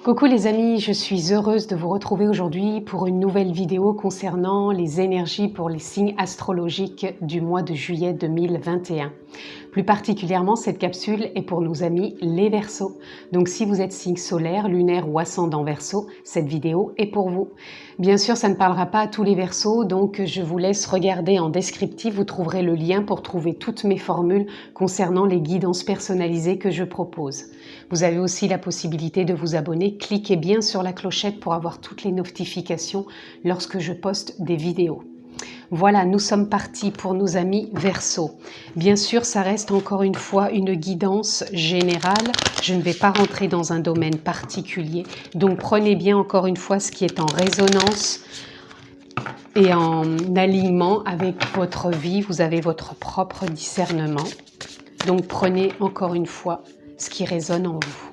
Coucou les amis, je suis heureuse de vous retrouver aujourd'hui pour une nouvelle vidéo concernant les énergies pour les signes astrologiques du mois de juillet 2021. Plus particulièrement, cette capsule est pour nos amis les Verseaux. Donc si vous êtes signe solaire, lunaire ou ascendant Verseau, cette vidéo est pour vous. Bien sûr, ça ne parlera pas à tous les Verseaux, donc je vous laisse regarder en descriptif, vous trouverez le lien pour trouver toutes mes formules concernant les guidances personnalisées que je propose. Vous avez aussi la possibilité de vous abonner, cliquez bien sur la clochette pour avoir toutes les notifications lorsque je poste des vidéos. Voilà, nous sommes partis pour nos amis Verseaux. Bien sûr, ça reste encore une fois une guidance générale. Je ne vais pas rentrer dans un domaine particulier. Donc prenez bien encore une fois ce qui est en résonance et en alignement avec votre vie. Vous avez votre propre discernement. Donc prenez encore une fois ce qui résonne en vous.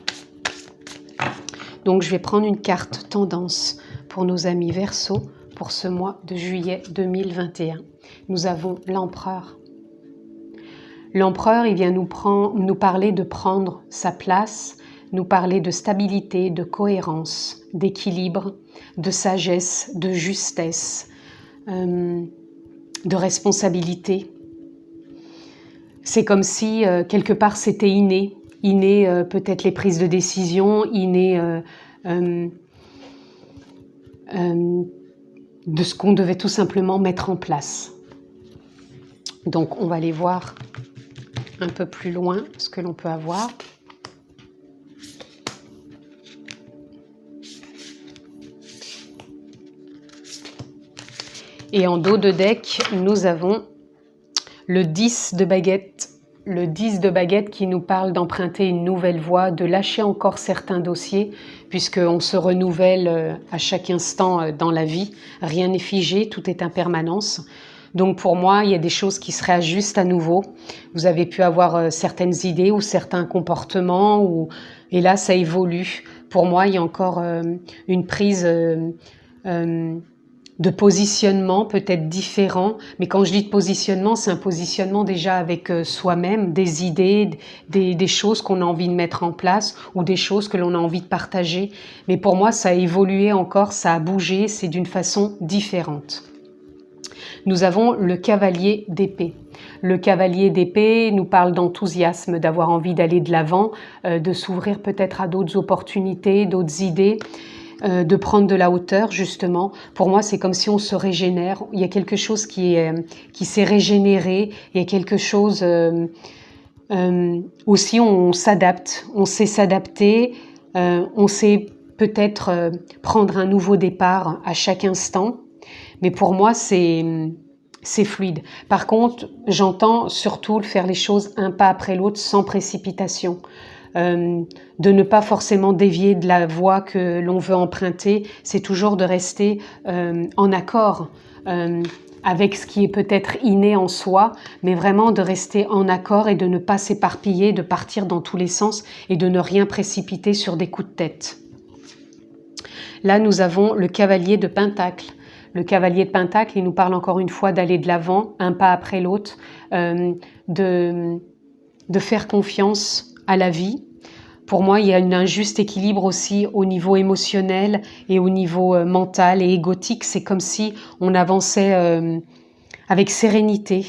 Donc je vais prendre une carte tendance pour nos amis Verseaux pour ce mois de juillet 2021. Nous avons l'empereur. L'empereur, il vient nous parler de prendre sa place, nous parler de stabilité, de cohérence, d'équilibre, de sagesse, de justesse, de responsabilité. C'est comme si quelque part c'était inné peut-être les prises de décision, inné de ce qu'on devait tout simplement mettre en place. Donc on va aller voir un peu plus loin ce que l'on peut avoir. Et en dos de deck, nous avons le 10 de baguette. Le 10 de baguette qui nous parle d'emprunter une nouvelle voie, de lâcher encore certains dossiers, puisqu'on se renouvelle à chaque instant dans la vie. Rien n'est figé, tout est impermanence. Donc pour moi, il y a des choses qui se réajustent à nouveau. Vous avez pu avoir certaines idées ou certains comportements, et là, ça évolue. Pour moi, il y a encore une prise de positionnement peut-être différent, mais quand je dis de positionnement, c'est un positionnement déjà avec soi-même, des idées, des choses qu'on a envie de mettre en place ou des choses que l'on a envie de partager. Mais pour moi, ça a évolué encore, ça a bougé, c'est d'une façon différente. Nous avons le cavalier d'épée. Le cavalier d'épée nous parle d'enthousiasme, d'avoir envie d'aller de l'avant, de s'ouvrir peut-être à d'autres opportunités, d'autres idées, de prendre de la hauteur justement. Pour moi, c'est comme si on se régénère. Il y a quelque chose qui s'est régénéré. Il y a quelque chose aussi, on s'adapte. On sait s'adapter. On sait peut-être prendre un nouveau départ à chaque instant. Mais pour moi, c'est fluide. Par contre, j'entends surtout faire les choses un pas après l'autre sans précipitation. De ne pas forcément dévier de la voie que l'on veut emprunter, c'est toujours de rester en accord avec ce qui est peut-être inné en soi, mais vraiment de rester en accord et de ne pas s'éparpiller, de partir dans tous les sens et de ne rien précipiter sur des coups de tête. Là, nous avons le cavalier de Pentacle. Le cavalier de Pentacle, il nous parle encore une fois d'aller de l'avant, un pas après l'autre, de faire confiance à la vie. Pour moi, il y a un juste équilibre aussi au niveau émotionnel et au niveau mental et égotique. C'est comme si on avançait avec sérénité,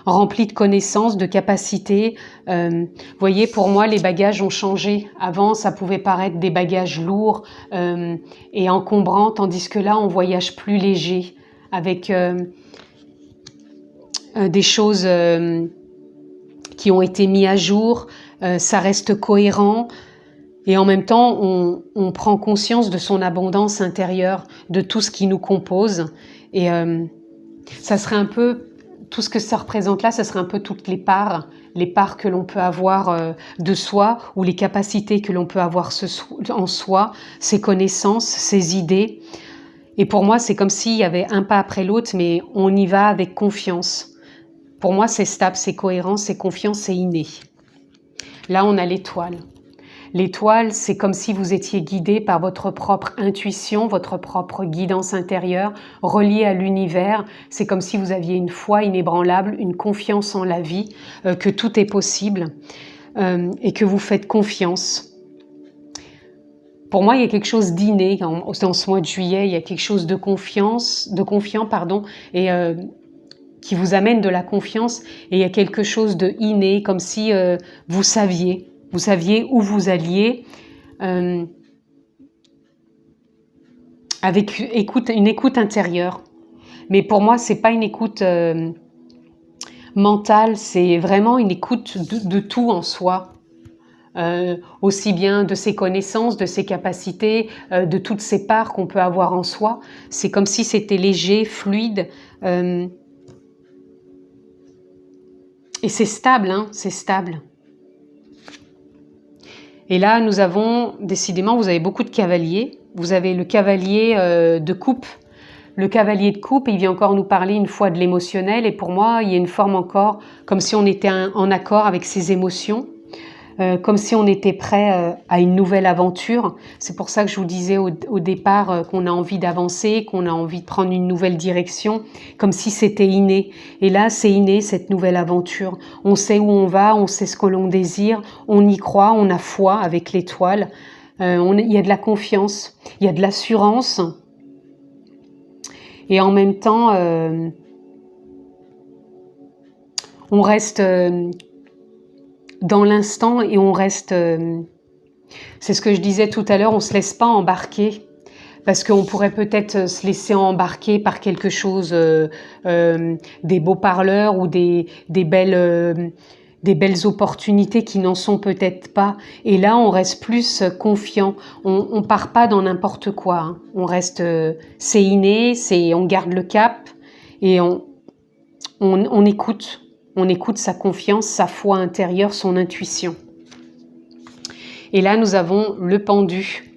rempli de connaissances, de capacités. Vous voyez, pour moi, les bagages ont changé. Avant, ça pouvait paraître des bagages lourds et encombrants, tandis que là, on voyage plus léger, avec des choses qui ont été mises à jour. Ça reste cohérent et en même temps on prend conscience de son abondance intérieure, de tout ce qui nous compose et ça serait un peu tout ce que ça représente là, ça serait un peu toutes les parts que l'on peut avoir de soi ou les capacités que l'on peut avoir en soi, ses connaissances, ses idées. Et pour moi, c'est comme s'il y avait un pas après l'autre, mais on y va avec confiance. Pour moi, c'est stable, c'est cohérent, c'est confiant, c'est inné. Là, on a l'étoile. L'étoile, c'est comme si vous étiez guidé par votre propre intuition, votre propre guidance intérieure, reliée à l'univers. C'est comme si vous aviez une foi inébranlable, une confiance en la vie, que tout est possible et que vous faites confiance. Pour moi, il y a quelque chose d'inné dans ce mois de juillet. Il y a quelque chose de confiant, pardon, et qui vous amène de la confiance. Et il y a quelque chose de inné, comme si vous saviez où vous alliez, avec une écoute intérieure. Mais pour moi, c'est pas une écoute mentale, c'est vraiment une écoute de tout en soi. Aussi bien de ses connaissances, de ses capacités, de toutes ces parts qu'on peut avoir en soi. C'est comme si c'était léger, fluide, et c'est stable, hein, c'est stable. Et là, nous avons, décidément, vous avez beaucoup de cavaliers. Vous avez le cavalier de coupe. Le cavalier de coupe, il vient encore nous parler une fois de l'émotionnel. Et pour moi, il y a une forme encore, comme si on était en accord avec ses émotions. Comme si on était prêt à une nouvelle aventure. C'est pour ça que je vous disais au départ qu'on a envie d'avancer, qu'on a envie de prendre une nouvelle direction, comme si c'était inné. Et là, c'est inné, cette nouvelle aventure. On sait où on va, on sait ce que l'on désire, on y croit, on a foi avec l'étoile. Il y a de la confiance, il y a de l'assurance. Et en même temps, on reste dans l'instant et on reste, c'est ce que je disais tout à l'heure, on se laisse pas embarquer parce qu'on pourrait peut-être se laisser embarquer par quelque chose, des beaux parleurs ou des belles opportunités qui n'en sont peut-être pas. Et là, on reste plus confiant. On part pas dans n'importe quoi. Hein. On reste, c'est inné, on garde le cap et on écoute. On écoute sa confiance, sa foi intérieure, son intuition. Et là, nous avons le pendu.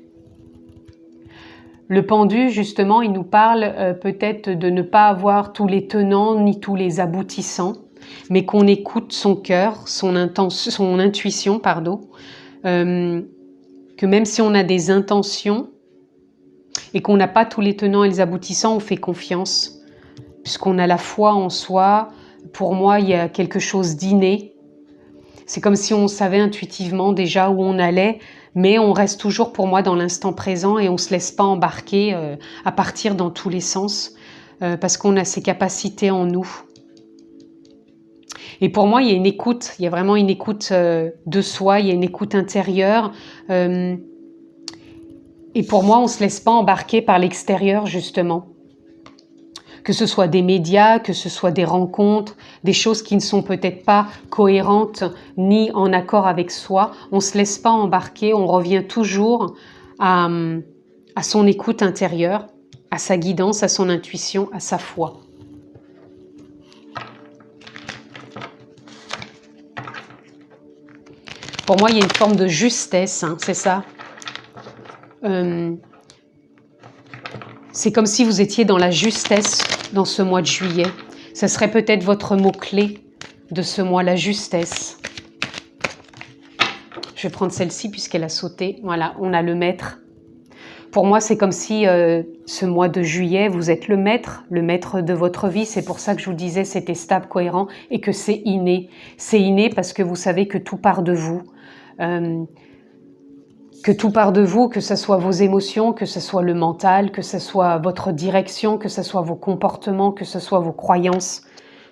Le pendu, justement, il nous parle peut-être de ne pas avoir tous les tenants ni tous les aboutissants, mais qu'on écoute son cœur, son intuition, pardon, que même si on a des intentions et qu'on n'a pas tous les tenants et les aboutissants, on fait confiance, puisqu'on a la foi en soi. Pour moi, il y a quelque chose d'inné. C'est comme si on savait intuitivement déjà où on allait, mais on reste toujours pour moi dans l'instant présent et on ne se laisse pas embarquer à partir dans tous les sens parce qu'on a ces capacités en nous. Et pour moi, il y a une écoute, il y a vraiment une écoute de soi, il y a une écoute intérieure. Et pour moi, on ne se laisse pas embarquer par l'extérieur, justement. Que ce soit des médias, que ce soit des rencontres, des choses qui ne sont peut-être pas cohérentes ni en accord avec soi. On ne se laisse pas embarquer, on revient toujours à son écoute intérieure, à sa guidance, à son intuition, à sa foi. Pour moi, il y a une forme de justesse, hein, c'est ça. C'est comme si vous étiez dans la justesse dans ce mois de juillet. Ça serait peut-être votre mot-clé de ce mois, la justesse. Je vais prendre celle-ci puisqu'elle a sauté. Voilà, on a le maître. Pour moi, c'est comme si ce mois de juillet, vous êtes le maître de votre vie. C'est pour ça que je vous disais, c'était stable, cohérent et que c'est inné. C'est inné parce que vous savez que tout part de vous. Que tout part de vous, que ce soit vos émotions, que ce soit le mental, que ce soit votre direction, que ce soit vos comportements, que ce soit vos croyances.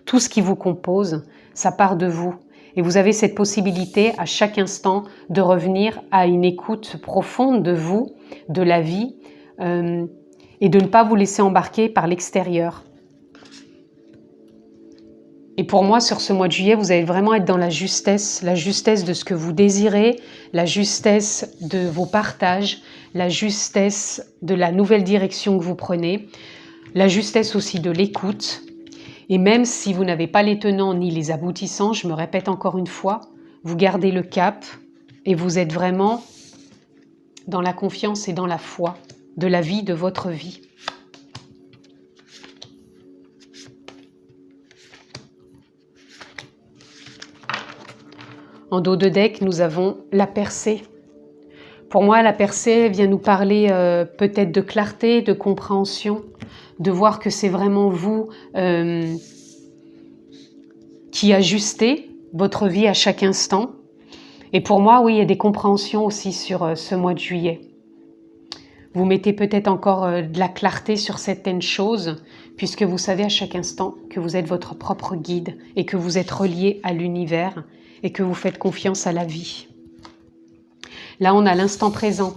Tout ce qui vous compose, ça part de vous. Et vous avez cette possibilité à chaque instant de revenir à une écoute profonde de vous, de la vie, et de ne pas vous laisser embarquer par l'extérieur. Et pour moi, sur ce mois de juillet, vous allez vraiment être dans la justesse de ce que vous désirez, la justesse de vos partages, la justesse de la nouvelle direction que vous prenez, la justesse aussi de l'écoute. Et même si vous n'avez pas les tenants ni les aboutissants, je me répète encore une fois, vous gardez le cap et vous êtes vraiment dans la confiance et dans la foi de la vie, de votre vie. En dos de deck, nous avons la percée. Pour moi, la percée vient nous parler peut-être de clarté, de compréhension, de voir que c'est vraiment vous qui ajustez votre vie à chaque instant. Et pour moi, oui, il y a des compréhensions aussi sur ce mois de juillet. Vous mettez peut-être encore de la clarté sur certaines choses, puisque vous savez à chaque instant que vous êtes votre propre guide et que vous êtes relié à l'univers et que vous faites confiance à la vie. Là, on a l'instant présent.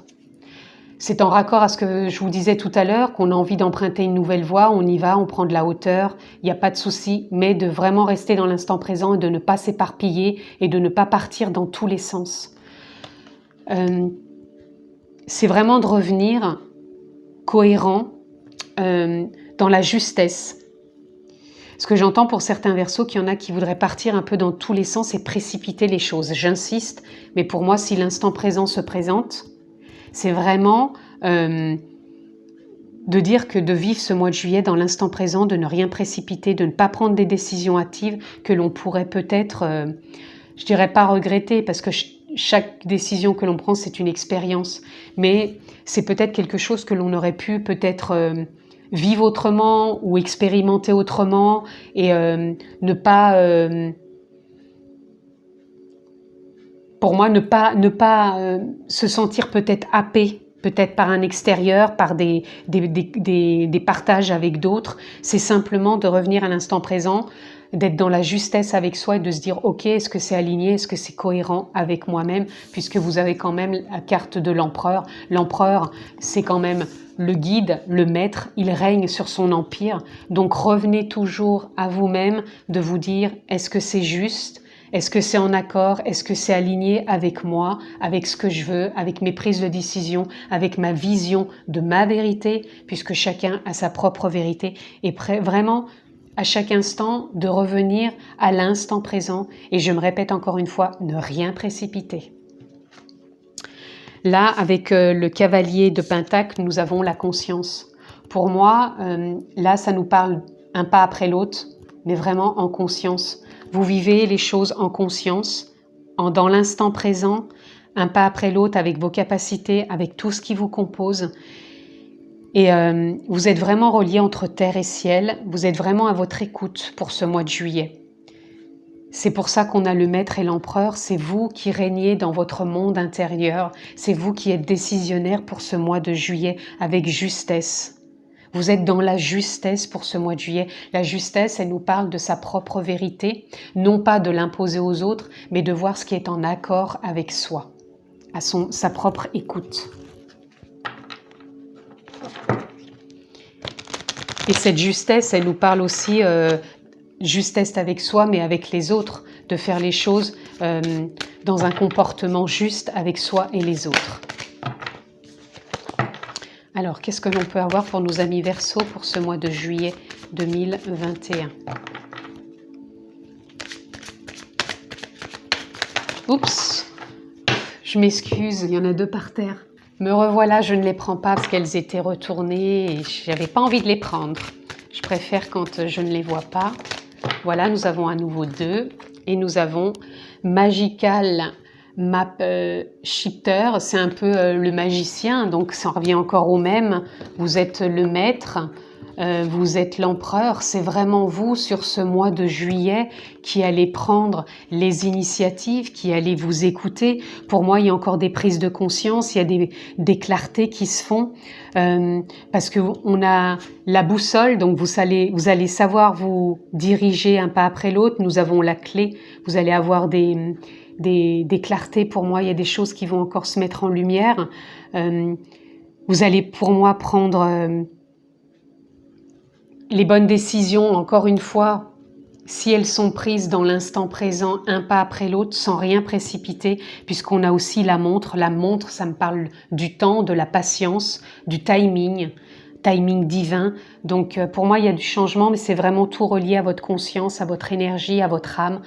C'est en raccord à ce que je vous disais tout à l'heure, qu'on a envie d'emprunter une nouvelle voie, on y va, on prend de la hauteur, il n'y a pas de souci, mais de vraiment rester dans l'instant présent et de ne pas s'éparpiller et de ne pas partir dans tous les sens. C'est vraiment de revenir cohérent dans la justesse. Ce que j'entends pour certains verseaux, qu'il y en a qui voudraient partir un peu dans tous les sens et précipiter les choses. J'insiste, mais pour moi, si l'instant présent se présente, c'est vraiment de dire que de vivre ce mois de juillet dans l'instant présent, de ne rien précipiter, de ne pas prendre des décisions hâtives que l'on pourrait peut-être, je dirais pas regretter, parce que chaque décision que l'on prend, c'est une expérience, mais c'est peut-être quelque chose que l'on aurait pu peut-être vivre autrement ou expérimenter autrement et ne pas... pour moi, ne pas se sentir peut-être happé, peut-être par un extérieur, par des partages avec d'autres. C'est simplement de revenir à l'instant présent, d'être dans la justesse avec soi et de se dire « Ok, est-ce que c'est aligné, est-ce que c'est cohérent avec moi-même ?» Puisque vous avez quand même la carte de l'empereur. L'empereur, c'est quand même le guide, le maître, il règne sur son empire. Donc revenez toujours à vous-même de vous dire « Est-ce que c'est juste ? Est-ce que c'est en accord? Est-ce que c'est aligné avec moi, avec ce que je veux, avec mes prises de décision, avec ma vision de ma vérité, puisque chacun a sa propre vérité, et vraiment à chaque instant de revenir à l'instant présent, et je me répète encore une fois, ne rien précipiter. Là, avec le cavalier de Pentacle, nous avons la conscience. Pour moi, là, ça nous parle un pas après l'autre, mais vraiment en conscience. Vous vivez les choses en conscience, dans l'instant présent, un pas après l'autre avec vos capacités, avec tout ce qui vous compose. Et vous êtes vraiment relié entre terre et ciel, vous êtes vraiment à votre écoute pour ce mois de juillet. C'est pour ça qu'on a le maître et l'empereur, c'est vous qui régnez dans votre monde intérieur, c'est vous qui êtes décisionnaire pour ce mois de juillet avec justesse. Vous êtes dans la justesse pour ce mois de juillet. La justesse, elle nous parle de sa propre vérité, non pas de l'imposer aux autres, mais de voir ce qui est en accord avec soi, à sa propre écoute. Et cette justesse, elle nous parle aussi justesse avec soi, mais avec les autres, de faire les choses dans un comportement juste avec soi et les autres. Alors, qu'est-ce que l'on peut avoir pour nos amis Verseaux pour ce mois de juillet 2021? Oups, je m'excuse, il y en a deux par terre. Me revoilà, je ne les prends pas parce qu'elles étaient retournées et je n'avais pas envie de les prendre. Je préfère quand je ne les vois pas. Voilà, nous avons à nouveau deux et nous avons Magical Map Shifter, c'est un peu le magicien, donc ça revient encore au même. Vous êtes le maître, vous êtes l'empereur, c'est vraiment vous sur ce mois de juillet qui allez prendre les initiatives, qui allez vous écouter. Pour moi, il y a encore des prises de conscience, il y a des clartés qui se font parce que on a la boussole, donc vous allez savoir vous diriger un pas après l'autre. Nous avons la clé, vous allez avoir des clartés. Pour moi, il y a des choses qui vont encore se mettre en lumière. Vous allez, pour moi, prendre les bonnes décisions, encore une fois, si elles sont prises dans l'instant présent, un pas après l'autre, sans rien précipiter, puisqu'on a aussi la montre. La montre, ça me parle du temps, de la patience, du timing divin. Donc, pour moi, il y a du changement, mais c'est vraiment tout relié à votre conscience, à votre énergie, à votre âme.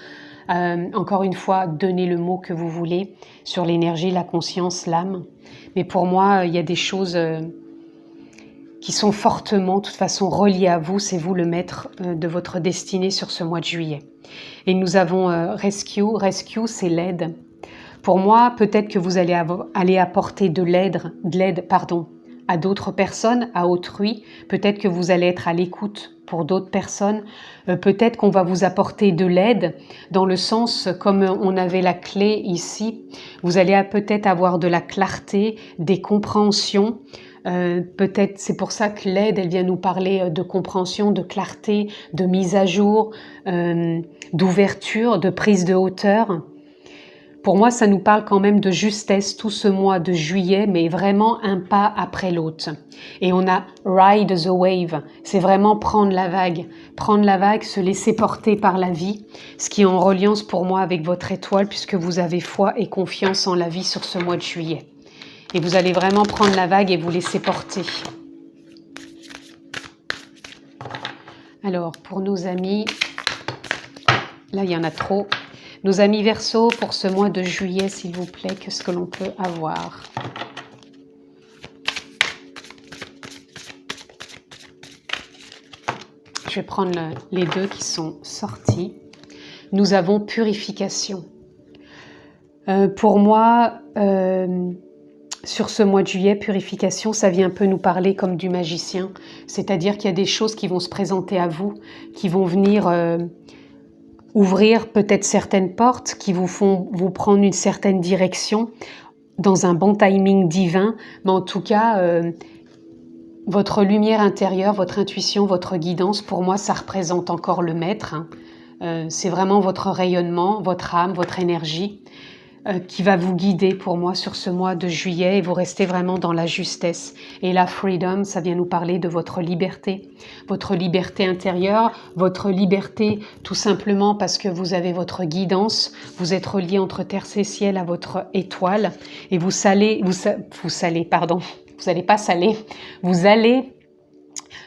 Encore une fois, donnez le mot que vous voulez sur l'énergie, la conscience, l'âme. Mais pour moi, il y a des choses qui sont fortement, de toute façon, reliées à vous. C'est vous le maître de votre destinée sur ce mois de juillet. Et nous avons Rescue. Rescue, c'est l'aide. Pour moi, peut-être que vous allez apporter de l'aide, à d'autres personnes, à autrui. Peut-être que vous allez être à l'écoute pour d'autres personnes. Peut-être qu'on va vous apporter de l'aide dans le sens, comme on avait la clé ici, vous allez peut-être avoir de la clarté, des compréhensions, Peut-être c'est pour ça que l'aide, elle vient nous parler de compréhension, de clarté, de mise à jour, d'ouverture, de prise de hauteur. Pour moi, ça nous parle quand même de justesse tout ce mois de juillet, mais vraiment un pas après l'autre. Et on a ride the wave, c'est vraiment prendre la vague, se laisser porter par la vie, ce qui est en reliance pour moi avec votre étoile, puisque vous avez foi et confiance en la vie sur ce mois de juillet. Et vous allez vraiment prendre la vague et vous laisser porter. Alors, pour nos amis, là il y en a trop. Nos amis Verseaux, pour ce mois de juillet, s'il vous plaît, qu'est-ce que l'on peut avoir? Je vais prendre les deux qui sont sortis. Nous avons purification. Pour moi, sur ce mois de juillet, purification, ça vient un peu nous parler comme du magicien. C'est-à-dire qu'il y a des choses qui vont se présenter à vous, qui vont venir ouvrir peut-être certaines portes, qui vous font vous prendre une certaine direction dans un bon timing divin. Mais en tout cas, votre lumière intérieure, votre intuition, votre guidance, pour moi, ça représente encore le maître. C'est vraiment votre rayonnement, votre âme, votre énergie qui va vous guider pour moi sur ce mois de juillet et vous restez vraiment dans la justesse. Et la freedom, ça vient nous parler de votre liberté intérieure, votre liberté tout simplement parce que vous avez votre guidance, vous êtes relié entre terre et ciel à votre étoile et vous allez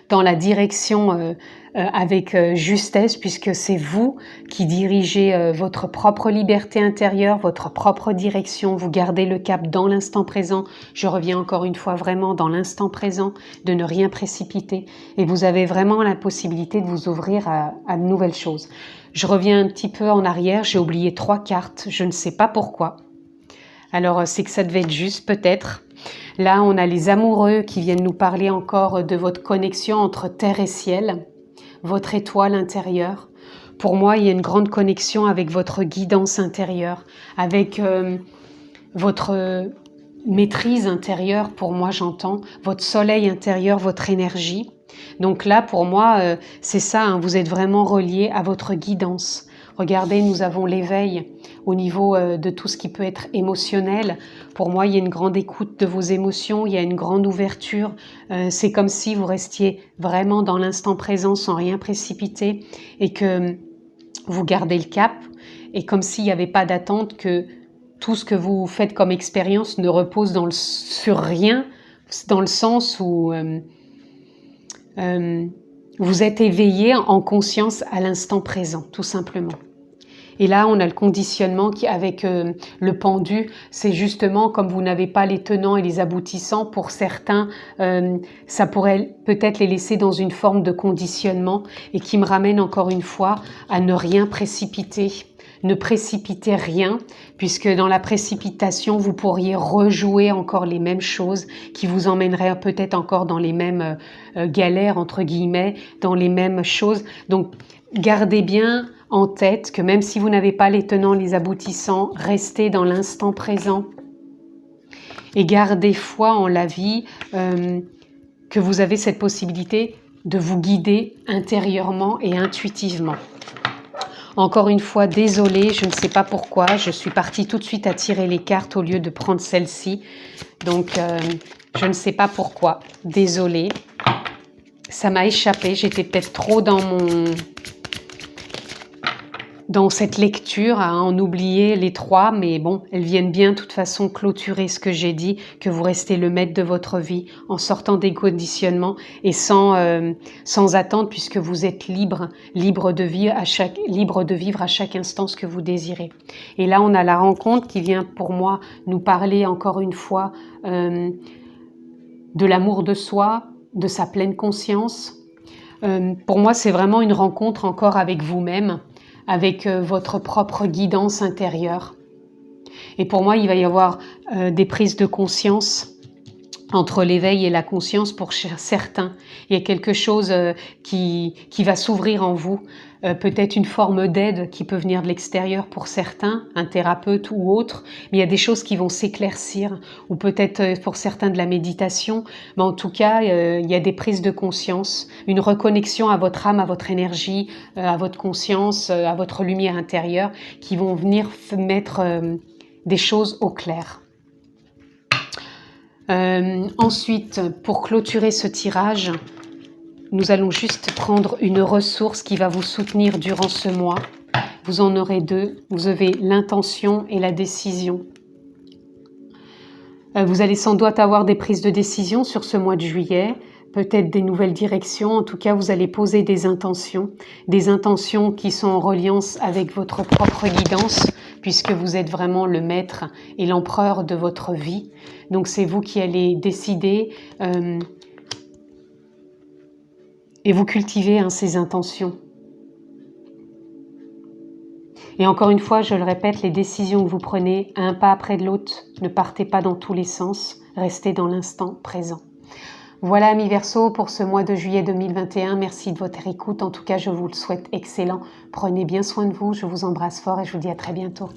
dans la direction avec justesse, puisque c'est vous qui dirigez votre propre liberté intérieure, votre propre direction. Vous gardez le cap dans l'instant présent. Je reviens encore une fois vraiment dans l'instant présent, de ne rien précipiter. Et vous avez vraiment la possibilité de vous ouvrir à de nouvelles choses. Je reviens un petit peu en arrière. J'ai oublié 3 cartes. Je ne sais pas pourquoi. Alors, c'est que ça devait être juste, peut-être. Là, on a les amoureux qui viennent nous parler encore de votre connexion entre terre et ciel, votre étoile intérieure. Pour moi, il y a une grande connexion avec votre guidance intérieure, avec votre maîtrise intérieure, pour moi, j'entends, votre soleil intérieur, votre énergie. Donc là, pour moi, c'est ça, hein, vous êtes vraiment relié à votre guidance. Regardez, nous avons l'éveil au niveau de tout ce qui peut être émotionnel. Pour moi, il y a une grande écoute de vos émotions, il y a une grande ouverture. C'est comme si vous restiez vraiment dans l'instant présent sans rien précipiter et que vous gardez le cap. Et comme s'il n'y avait pas d'attente, que tout ce que vous faites comme expérience ne repose sur rien, dans le sens où vous êtes éveillé en conscience à l'instant présent, tout simplement. Et là, on a le conditionnement qui, avec le pendu, c'est justement comme vous n'avez pas les tenants et les aboutissants, pour certains, ça pourrait peut-être les laisser dans une forme de conditionnement et qui me ramène encore une fois à ne rien précipiter. Ne précipitez rien, puisque dans la précipitation, vous pourriez rejouer encore les mêmes choses qui vous emmèneraient peut-être encore dans les mêmes galères, entre guillemets, dans les mêmes choses. Donc, gardez bien en tête que même si vous n'avez pas les tenants, les aboutissants, restez dans l'instant présent et gardez foi en la vie, que vous avez cette possibilité de vous guider intérieurement et intuitivement. Encore une fois, désolée, je ne sais pas pourquoi, je suis partie tout de suite à tirer les cartes au lieu de prendre celle-ci. Donc, je ne sais pas pourquoi, désolée. Ça m'a échappé, j'étais peut-être trop dans cette lecture, à en oublier les 3, mais bon, elles viennent bien de toute façon clôturer ce que j'ai dit, que vous restez le maître de votre vie en sortant des conditionnements et sans attendre, puisque vous êtes libre de vivre à chaque instant ce que vous désirez. Et là, on a la rencontre qui vient pour moi nous parler encore une fois de l'amour de soi, de sa pleine conscience. Pour moi, c'est vraiment une rencontre encore avec vous-même, avec votre propre guidance intérieure. Et pour moi, il va y avoir des prises de conscience entre l'éveil et la conscience pour certains. Il y a quelque chose qui va s'ouvrir en vous, peut-être une forme d'aide qui peut venir de l'extérieur pour certains, un thérapeute ou autre, mais il y a des choses qui vont s'éclaircir, ou peut-être pour certains de la méditation, mais en tout cas, il y a des prises de conscience, une reconnexion à votre âme, à votre énergie, à votre conscience, à votre lumière intérieure, qui vont venir mettre des choses au clair. Ensuite, pour clôturer ce tirage, nous allons juste prendre une ressource qui va vous soutenir durant ce mois. Vous en aurez deux. Vous avez l'intention et la décision. Vous allez sans doute avoir des prises de décision sur ce mois de juillet, peut-être des nouvelles directions. En tout cas, vous allez poser des intentions qui sont en reliance avec votre propre guidance, puisque vous êtes vraiment le maître et l'empereur de votre vie. Donc c'est vous qui allez décider et vous cultivez ces intentions. Et encore une fois, je le répète, les décisions que vous prenez, un pas après de l'autre, ne partez pas dans tous les sens, restez dans l'instant présent. Voilà, amis Verseaux, pour ce mois de juillet 2021. Merci de votre écoute. En tout cas, je vous le souhaite excellent. Prenez bien soin de vous. Je vous embrasse fort et je vous dis à très bientôt.